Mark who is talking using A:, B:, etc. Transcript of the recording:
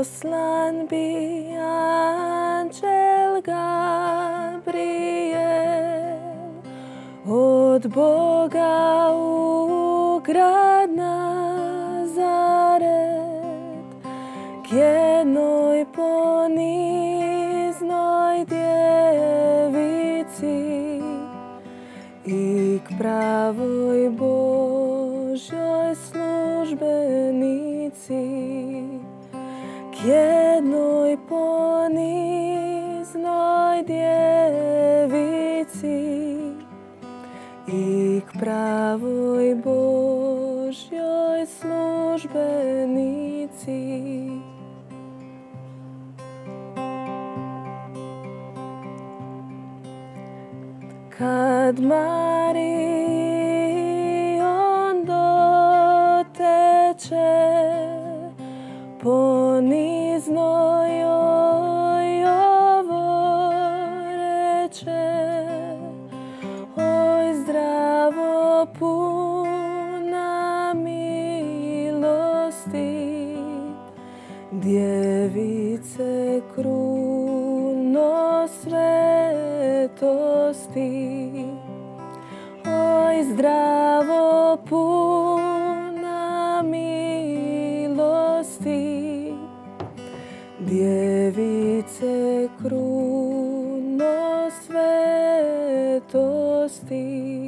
A: poslan bi anđel Gabriel od Boga u grad Nazaret, k jednoj poniznoj djevici i k pravoj Božjoj službenici, k jednoj poniznoj djevici i k pravoj Božjoj službenici. Kad Marijon doteče, ponizno joj ovo reče: oj, zdravo puna milosti, djevice kruno svetosti. Oj, zdravo puna milosti, djevice kruno svetosti.